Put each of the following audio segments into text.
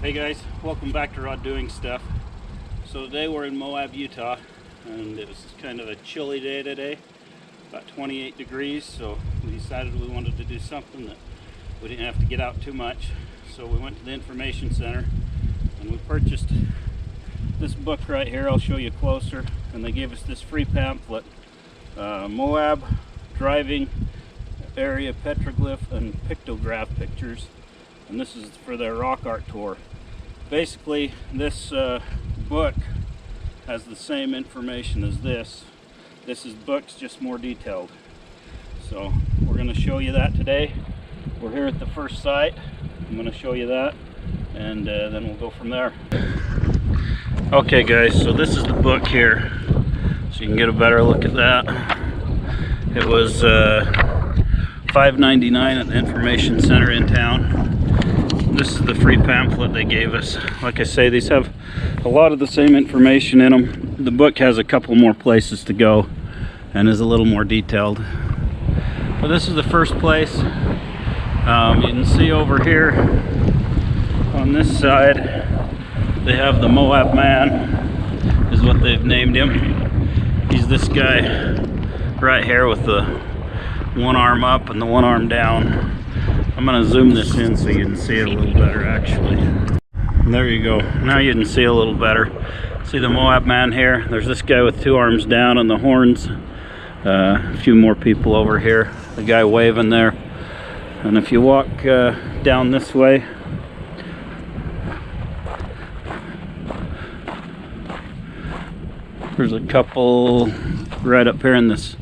Hey guys, welcome back to Rod Doing Stuff. So today we're in Moab, Utah, and it was kind of a chilly day today, about 28 degrees, so we decided we wanted to do something that we didn't have to get out too much. So we went to the information center and we purchased this book right here. I'll show you closer, and they gave us this free pamphlet, Moab Driving Area Petroglyph and Pictograph Pictures, and this is for their rock art tour. Basically, this book has the same information as this. This is books, just more detailed. So we're going to show you that today. We're here at the first site. I'm going to show you that, and then we'll go from there. Okay guys, so this is the book here, so you can get a better look at that. It was $5.99 at the information center in town. This is the free pamphlet they gave us. Like I say, these have a lot of the same information in them. The book has a couple more places to go and is a little more detailed. But this is the first place. You can see over here on this side, they have the Moab Man, is what they've named him. He's this guy right here with the one arm up and the one arm down. I'm going to zoom this in so you can see it a little better actually. And there you go. Now you can see a little better. See the Moab Man here? There's this guy with two arms down and the horns. A few more people over here. The guy waving there. And if you walk down this way, there's a couple right up here in this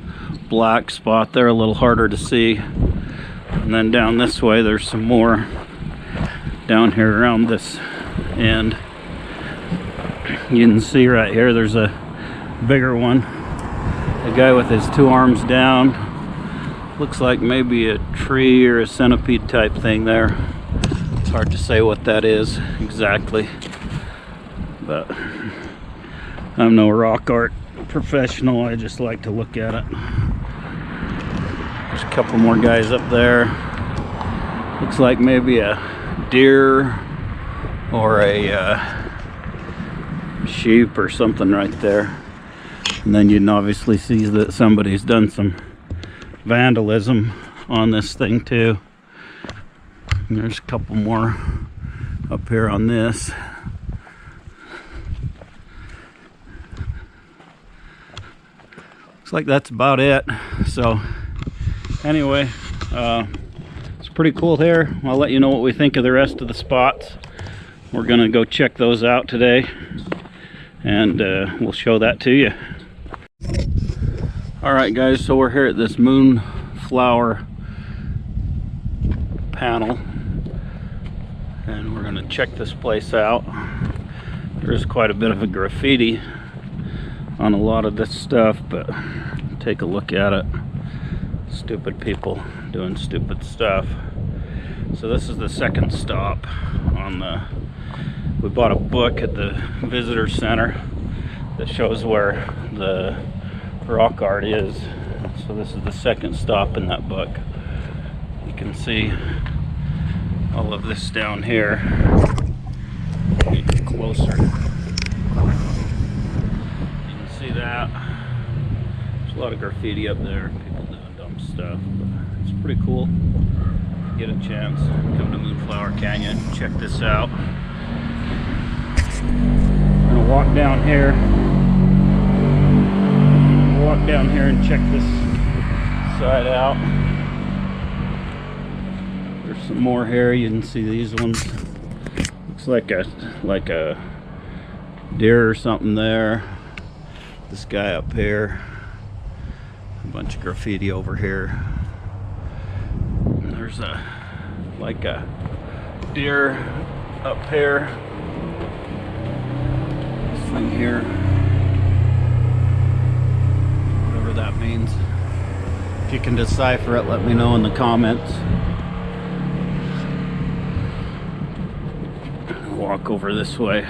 black spot there, a little harder to see. And then down this way there's some more down here around this end. You can see right here there's a bigger one. A guy with his two arms down. Looks like maybe a tree or a centipede type thing there. It's hard to say what that is exactly, but I'm no rock art professional. I just like to look at it. There's a couple more guys up there. Looks like maybe a deer or a sheep or something right there. And then you can obviously see that somebody's done some vandalism on this thing too. And there's a couple more up here on this. Looks like that's about it. So anyway, it's pretty cool here. I'll let you know what we think of the rest of the spots. We're gonna go check those out today, and we'll show that to you. Alright guys, so we're here at this moonflower panel, and we're gonna check this place out. There's quite a bit of a graffiti on a lot of this stuff, but take a look at it. Stupid people doing stupid stuff. So this is the second stop on the, we bought a book at the visitor center that shows where the rock art is. So this is the second stop in that book. You can see all of this down here. Get closer. See that? There's a lot of graffiti up there, people doing dumb stuff, but it's pretty cool. Get a chance, come to Moonflower Canyon, check this out. I'm gonna walk down here. Walk down here and check this side out. There's some more here. You can see these ones. Looks like a deer or something there. This guy up here, a bunch of graffiti over here. There's like a deer up here. This thing here, whatever that means. If you can decipher it, let me know in the comments. Walk over this way.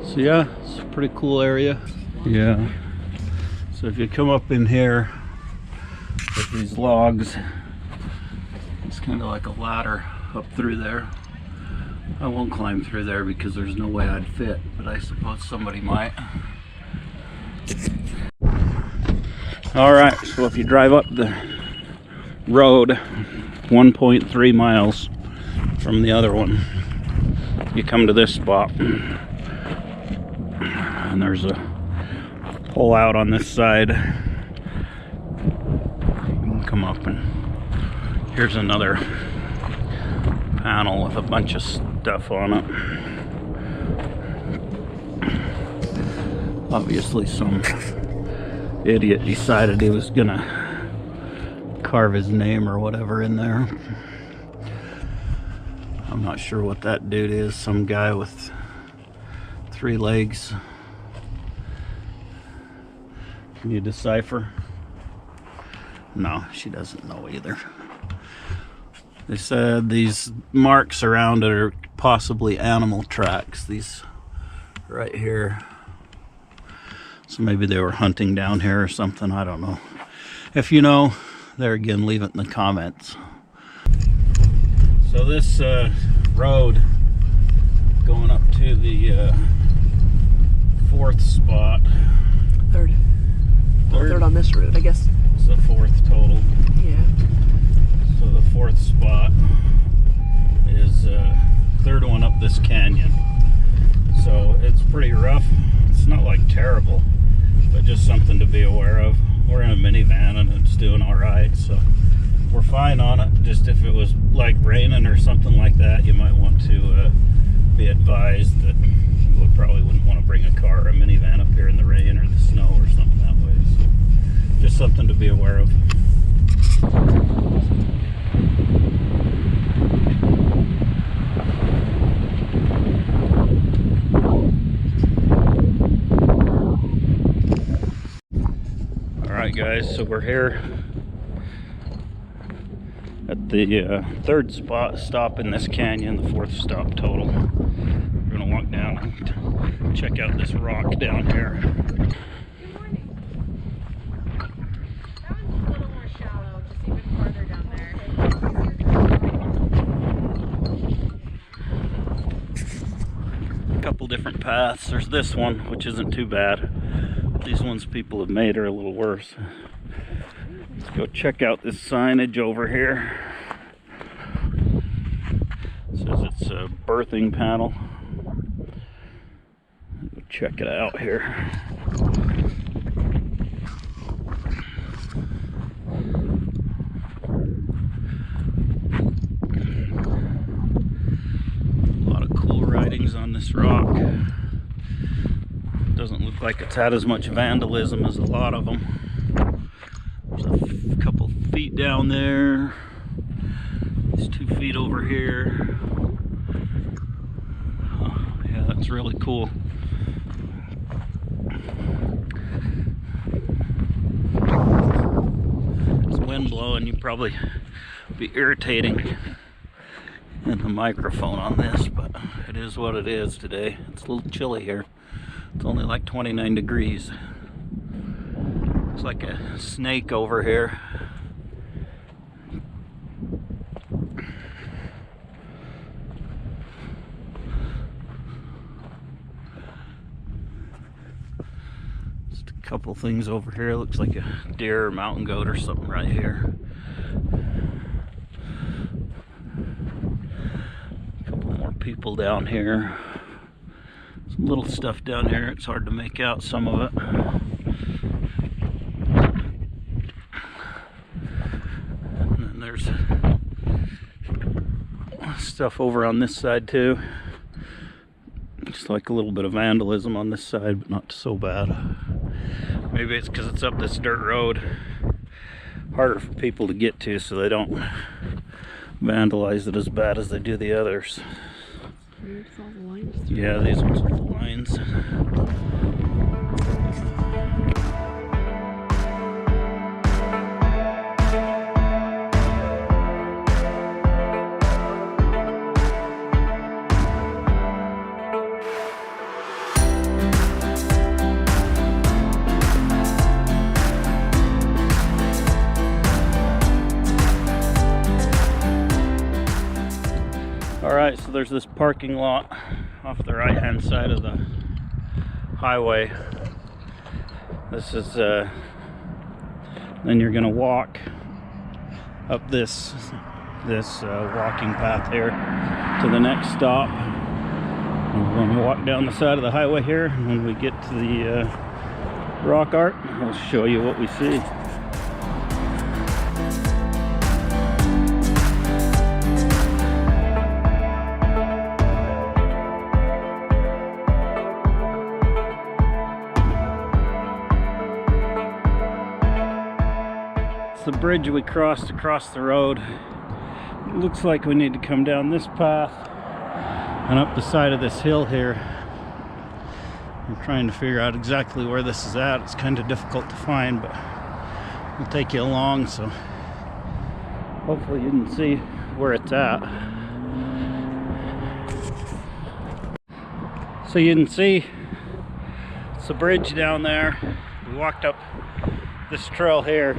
So yeah, it's a pretty cool area. Yeah. So if you come up in here with these logs, it's kind of like a ladder up through there. I won't climb through there because there's no way I'd fit, but I suppose somebody might. Alright, so if you drive up the road 1.3 miles from the other one, you come to this spot. And there's a pull out on this side. You can come up, and here's another panel with a bunch of stuff on it. Obviously some idiot decided he was gonna carve his name or whatever in there. I'm not sure what that dude is. Some guy with 3 legs. Can you decipher? No, she doesn't know either. They said these marks around it are possibly animal tracks. These right here. So maybe they were hunting down here or something. I don't know. If you know, there again, leave it in the comments. So this road going up to the 4th spot. Third on this route, I guess. It's the 4th total. Yeah. So the 4th spot is 3rd one up this canyon. So it's pretty rough. It's not like terrible, but just something to be aware of. We're in a minivan and it's doing all right, so we're fine on it. Just if it was like raining or something like that, you might want to be advised that you probably wouldn't want to bring a car or a minivan up here in the rain or the snow or something that way. So just something to be aware of. Alright guys, so we're here at the 3rd stop in this canyon, the 4th stop total. We're going to walk down and check out this rock down here. Good morning. That one's a little more shallow, just even farther down there. A couple different paths. There's this one, which isn't too bad. These ones people have made are a little worse. Let's go check out this signage over here. It says it's a birthing panel. Go check it out here. A lot of cool writings on this rock. Doesn't look like it's had as much vandalism as a lot of them. There's a couple feet down there. There's 2 feet over here. Oh, yeah, that's really cool. It's wind blowing, you probably be irritating in the microphone on this, but it is what it is today. It's a little chilly here. It's only like 29 degrees. Looks like a snake over here. Just a couple things over here. Looks like a deer or mountain goat or something right here. A couple more people down here. Some little stuff down here, it's hard to make out some of it. And then there's stuff over on this side too. Just like a little bit of vandalism on this side, but not so bad. Maybe it's because it's up this dirt road. Harder for people to get to, so they don't vandalize it as bad as they do the others. Yeah, these ones are the lines. Alright, so there's this parking lot off the right hand side of the highway. This is then you're gonna walk up this walking path here to the next stop. And we're going to walk down the side of the highway here, and when we get to the rock art, I'll show you what we see. It's the bridge we crossed across the road. It looks like we need to come down this path and up the side of this hill here. I'm trying to figure out exactly where this is at. It's kind of difficult to find, but we'll take you along, so hopefully you can see where it's at. So you can see it's the bridge down there. We walked up this trail here.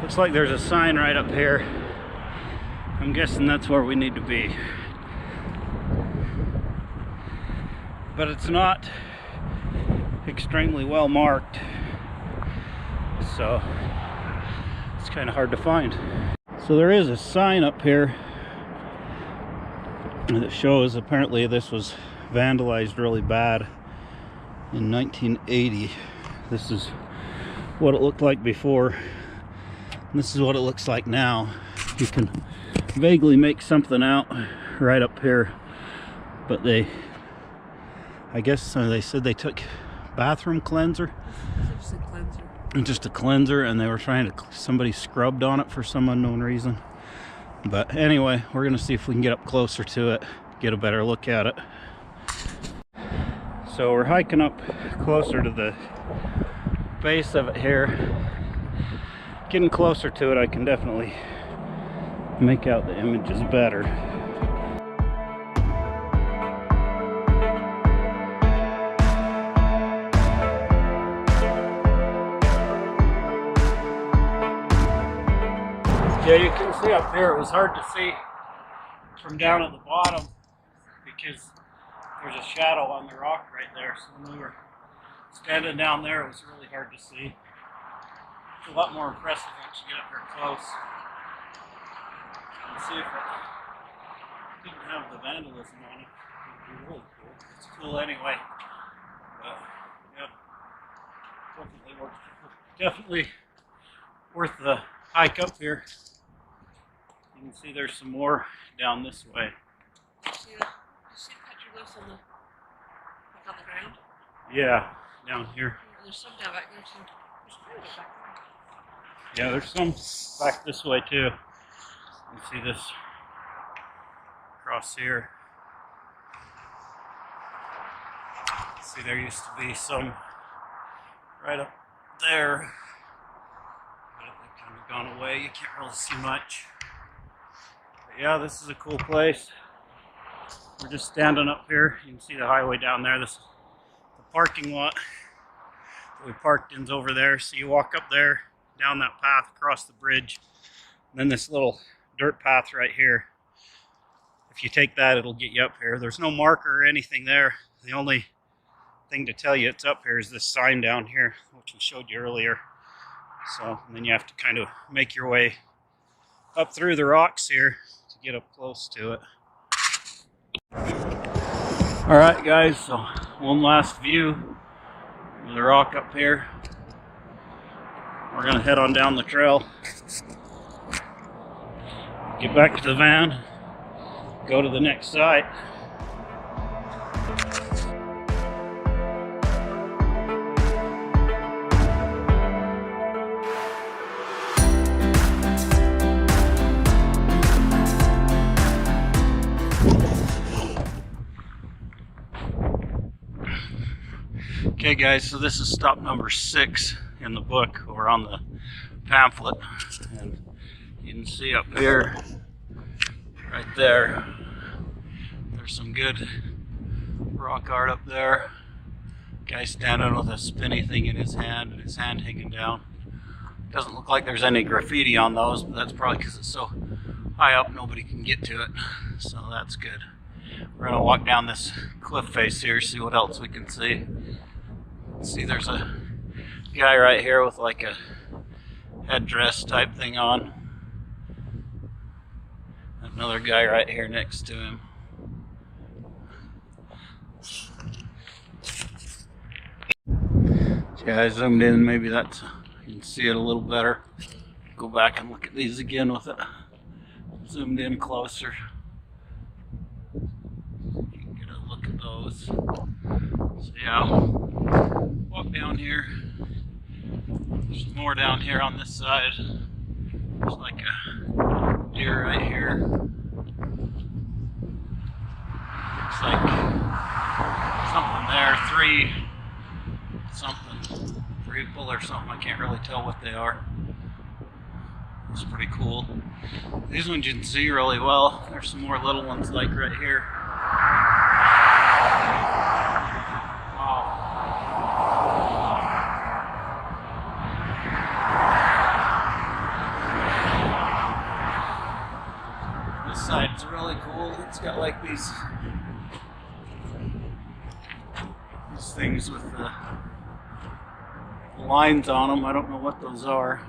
Looks like there's a sign right up here. I'm guessing that's where we need to be. But it's not extremely well marked, so it's kind of hard to find. So there is a sign up here that shows apparently this was vandalized really bad in 1980. This is what it looked like before. This is what it looks like now. You can vaguely make something out right up here, but I guess they said they took bathroom cleanser. Just a cleanser, and they were trying to, somebody scrubbed on it for some unknown reason. But anyway, we're gonna see if we can get up closer to it, get a better look at it. So we're hiking up closer to the base of it here. Getting closer to it, I can definitely make out the images better. Yeah, you can see up there, it was hard to see from down at the bottom because there's a shadow on the rock right there. So when we were standing down there, it was really hard to see. It's a lot more impressive once you get up here close. Let's see if it didn't have the vandalism on it. It would be really cool. It's cool anyway. But yeah, definitely worth the hike up here. You can see there's some more down this way. See petroglyphs on the ground? Yeah, down here. There's some down back there too. There's quite a bit back there. Yeah, there's some back this way too. You can see this across here. See, there used to be some right up there, but they've kind of gone away. You can't really see much. But yeah, this is a cool place. We're just standing up here. You can see the highway down there. This is the parking lot that we parked in's over there. So you walk up there, down that path, across the bridge, and then this little dirt path right here. If you take that, it'll get you up here. There's no marker or anything there. The only thing to tell you it's up here is this sign down here, which we showed you earlier. So, and then you have to kind of make your way up through the rocks here to get up close to it. Alright guys, so one last view of the rock up here. We're gonna head on down the trail, get back to the van, go to the next site. Okay guys, so this is stop number 6 in the book, or on the pamphlet, and you can see up here, right there, there's some good rock art up there. Guy standing with a spinny thing in his hand, and his hand hanging down. Doesn't look like there's any graffiti on those, but that's probably because it's so high up, nobody can get to it, so that's good. We're gonna walk down this cliff face here, see what else we can see. See, there's a guy right here with like a headdress type thing on. Another guy right here next to him. Yeah, I zoomed in, maybe that's, you can see it a little better. Go back and look at these again with it zoomed in closer. You can get a look at those. So yeah, walk down here. There's more down here on this side. There's like a deer right here. Looks like something there, three bull or something. I can't really tell what they are. It's pretty cool. These ones you can see really well. There's some more little ones like right here. Wow. This side's really cool. It's got like these things with the lines on them. I don't know what those are.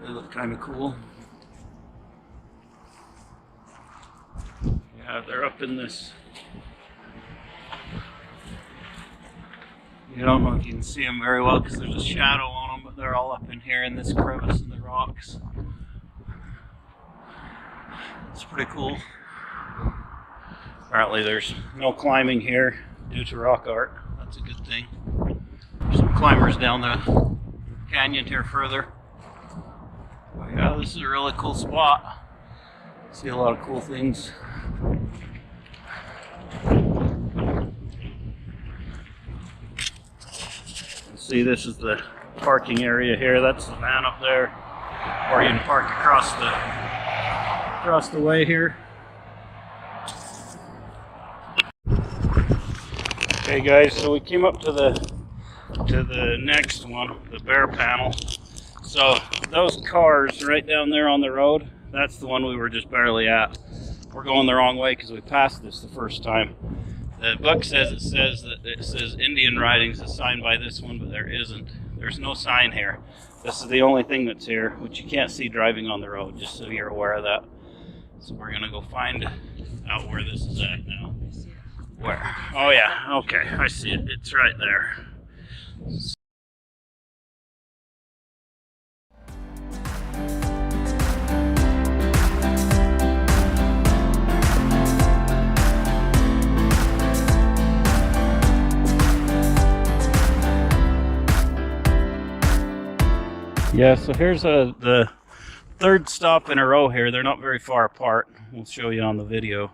They look kind of cool. Yeah, they're up in this. You don't know if you can see them very well because there's a shadow on them, but they're all up in here in this crevice in the rocks. It's pretty cool. Apparently there's no climbing here due to rock art. That's a good thing. There's some climbers down the canyon here further. But yeah, this is a really cool spot. See a lot of cool things. See, this is the parking area here. That's the van up there, or you can park across the way here. Okay, guys, so we came up to the next one, the bear panel. So those cars right down there on the road, that's the one we were just barely at. We're going the wrong way because we passed this the first time. The book says it says Indian Ridings is signed by this one, but there isn't. There's no sign here. This is the only thing that's here, which you can't see driving on the road, just so you're aware of that. So we're gonna go find out where this is at now. Where? Oh yeah, okay, I see it. It's right there. Yeah, so here's the third stop in a row here. They're not very far apart. We'll show you on the video.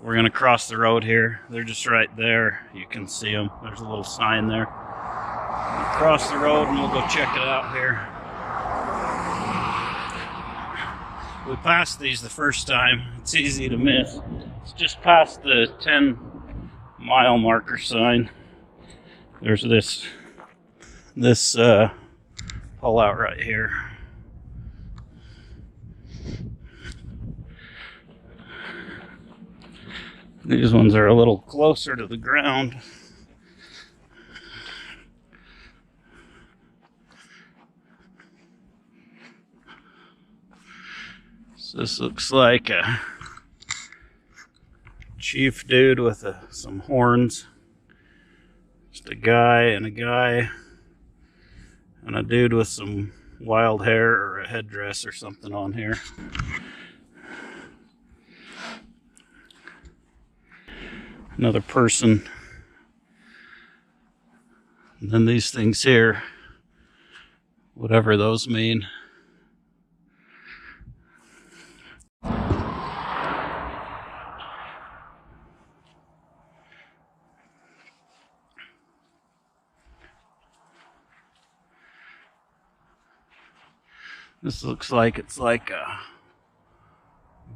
We're going to cross the road here. They're just right there. You can see them. There's a little sign there. We'll cross the road and we'll go check it out here. We passed these the first time. It's easy to miss. It's just past the 10-mile marker sign. There's this pull out right here. These ones are a little closer to the ground. So this looks like a chief dude with some horns. Just a guy and a dude with some wild hair or a headdress or something on here. Another person. And then these things here, whatever those mean. This looks like it's like a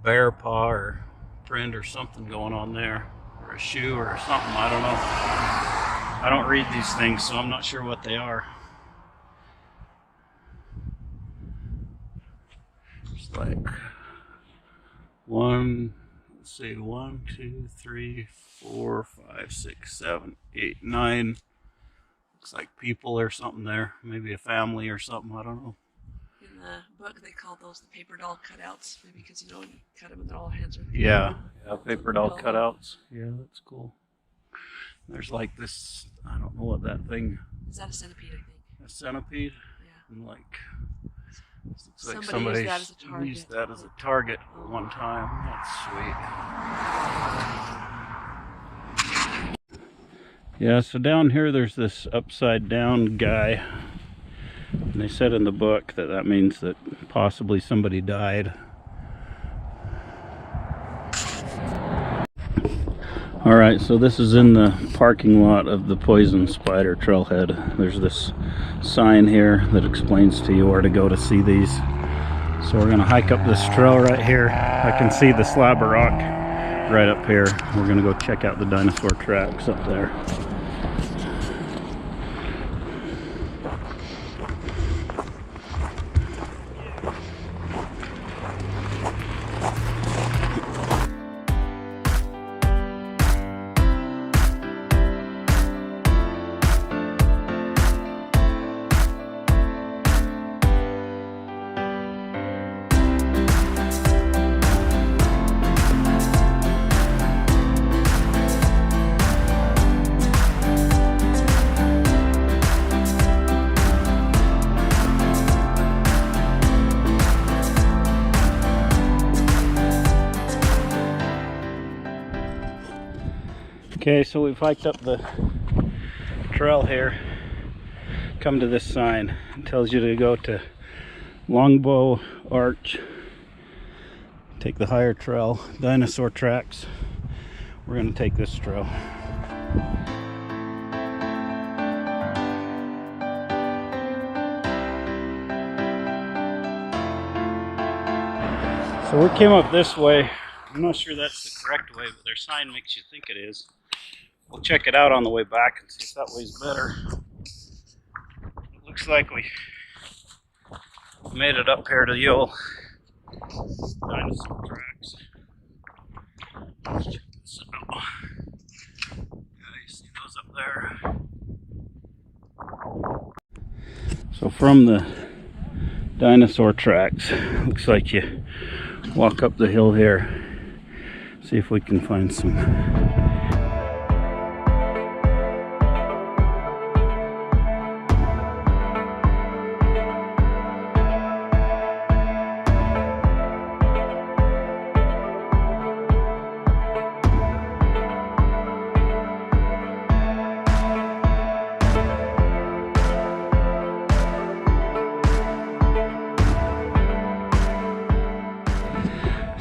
bear paw or print or something going on there, or a shoe or something, I don't know. I don't read these things, so I'm not sure what they are. Just like one, let's see, 1, 2, 3, 4, 5, 6, 7, 8, 9. Looks like people or something there. Maybe a family or something, I don't know. In the book, they call those the paper doll cutouts, maybe because you know you cut them and they're all hands are. Yeah, paper doll cutouts. Yeah, that's cool. There's like this, I don't know what that thing. Is that a centipede? I think. A centipede. Yeah. And like, looks like Somebody somebody used that as a target. at one time. That's sweet. Yeah, so down here there's this upside down guy. And they said in the book that that means that possibly somebody died. Alright, so this is in the parking lot of the Poison Spider Trailhead. There's this sign here that explains to you where to go to see these. So we're going to hike up this trail right here. I can see the slab of rock right up here. We're going to go check out the dinosaur tracks up there. Okay, so we've hiked up the trail here. Come to this sign. It tells you to go to Longbow Arch. Take the higher trail, dinosaur tracks. We're going to take this trail. So we came up this way. I'm not sure that's the correct way, but their sign makes you think it is. We'll check it out on the way back and see if that way's better. It looks like we made it up here to the old dinosaur tracks. Let's check this out. Yeah, you see those up there. So from the dinosaur tracks, looks like you walk up the hill here. See if we can find some.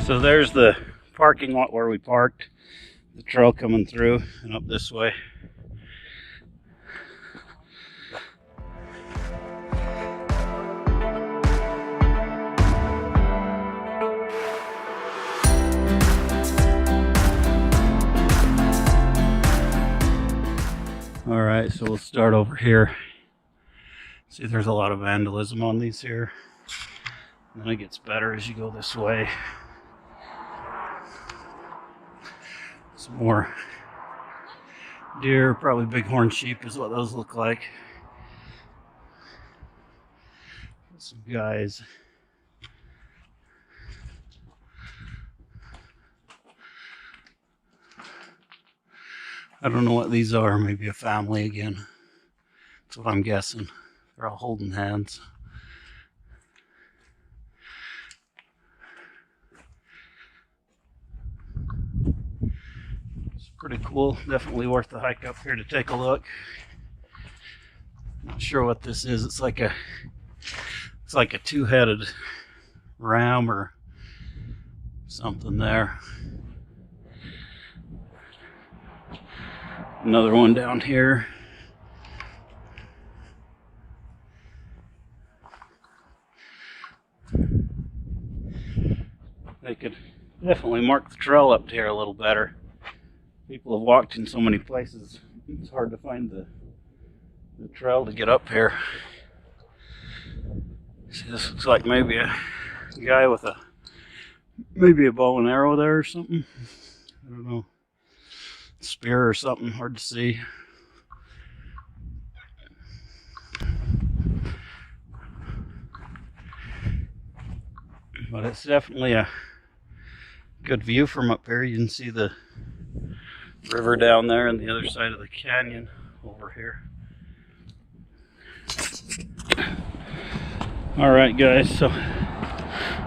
So there's the parking lot where we parked, the trail coming through and up this way. All right, so we'll start over here. See, there's a lot of vandalism on these here. And then it gets better as you go this way. Some more deer, probably bighorn sheep is what those look like. Some guys. I don't know what these are, maybe a family again. That's what I'm guessing. They're all holding hands. Pretty cool. Definitely worth the hike up here to take a look. Not sure what this is. It's like a two-headed ram or something there. Another one down here. They could definitely mark the trail up here a little better. People have walked in so many places, it's hard to find the trail to get up here. See, this looks like maybe a guy with a Maybe a bow and arrow there or something. I don't know. Spear or something, hard to see. But it's definitely a good view from up here. You can see the river down there on the other side of the canyon over here. Alright guys, so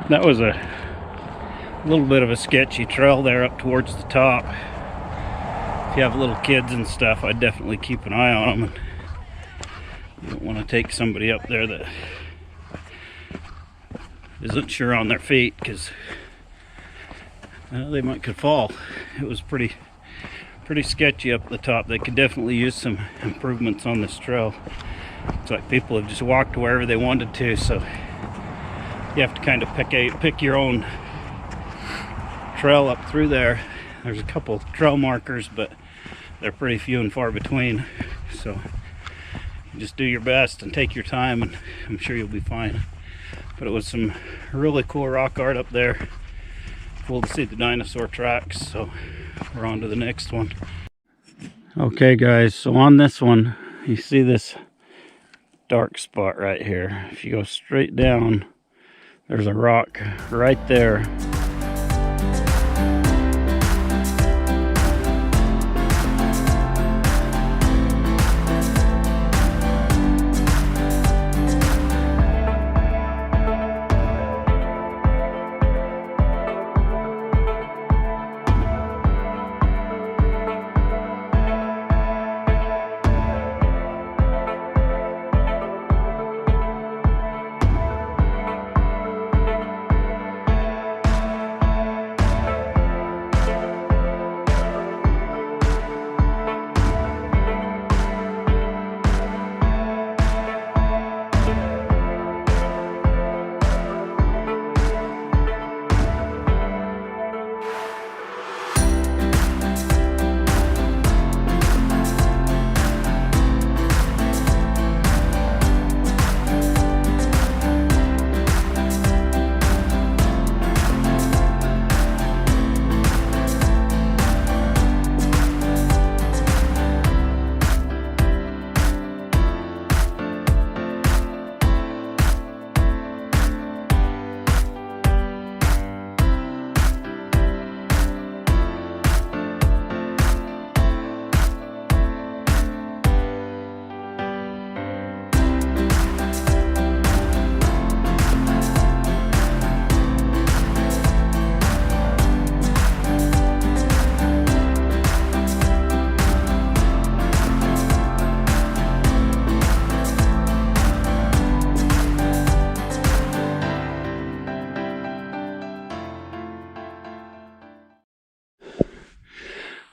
that was a little bit of a sketchy trail there up towards the top. If you have little kids and stuff, I'd definitely keep an eye on them. And you don't want to take somebody up there that isn't sure on their feet, because they could fall. It was pretty sketchy up the top. They could definitely use some improvements on this trail. It's like people have just walked wherever they wanted to, so you have to kind of pick your own trail up through there. There's a couple trail markers, but they're pretty few and far between, so just do your best and take your time, and I'm sure you'll be fine. But it was some really cool rock art up there. Cool to see the dinosaur tracks, so we're on to the next one. Okay guys, so on this one, you see this dark spot right here. If you go straight down, there's a rock right there.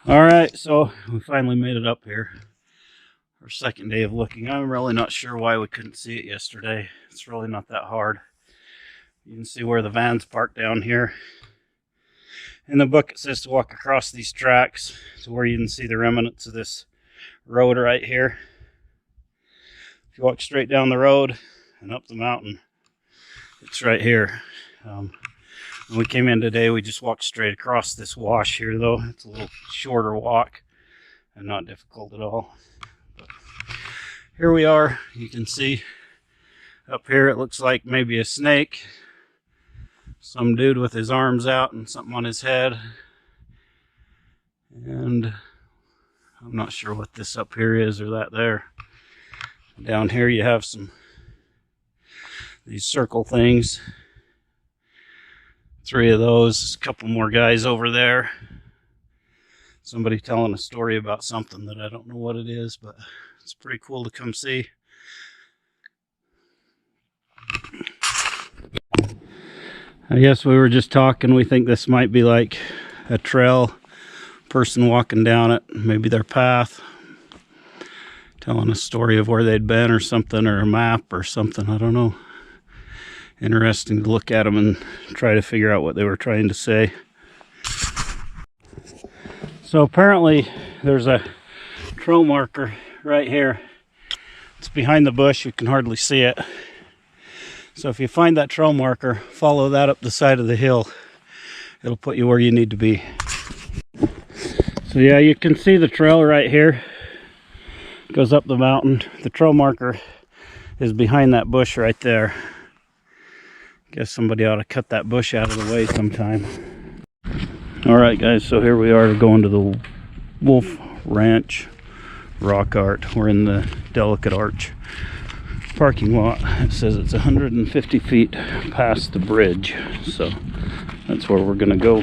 Alright, so we finally made it up here. Our second day of looking. I'm really not sure why we couldn't see it yesterday. It's really not that hard. You can see where the van's parked down here. In the book it says to walk across these tracks to where you can see the remnants of this road right here. If you walk straight down the road and up the mountain, it's right here. When we came in today, we just walked straight across this wash here, though. It's a little shorter walk and not difficult at all. But here we are. You can see up here it looks like maybe a snake. Some dude with his arms out and something on his head. And I'm not sure what this up here is or that there. Down here you have these circle things. 3 of those, a couple more guys over there. Somebody telling a story about something that I don't know what it is, but it's pretty cool to come see. I guess we were just talking, we think this might be like a trail, person walking down it, maybe their path, telling a story of where they'd been or something, or a map or something, I don't know. Interesting to look at them and try to figure out what they were trying to say. So apparently there's a trail marker right here. It's behind the bush, you can hardly see it. So if you find that trail marker, follow that up the side of the hill. it'll put you where you need to be. So yeah, you can see the trail right here. It goes up the mountain. The trail marker is behind that bush right there. Guess somebody ought to cut that bush out of the way sometime. Alright guys, so here we are going to the Wolf Ranch Rock Art. We're in the Delicate Arch parking lot. It says it's 150 feet past the bridge, so that's where we're gonna go.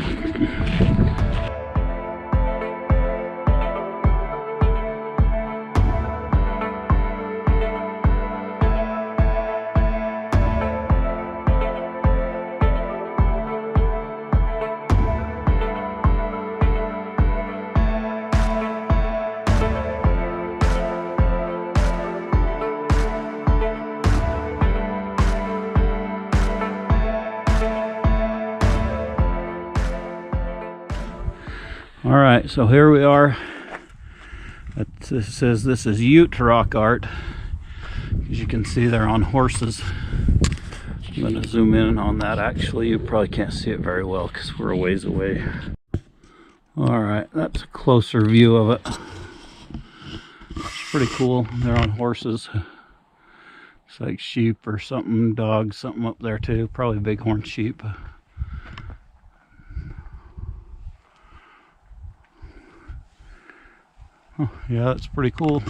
All right, so here we are. It says this is Ute Rock Art. As you can see, they're on horses. I'm going to zoom in on that. Actually, you probably can't see it very well because we're a ways away. All right, that's a closer view of it. It's pretty cool. They're on horses. It's like sheep or something, dogs, something up there too. Probably bighorn sheep. Oh, yeah, that's pretty cool.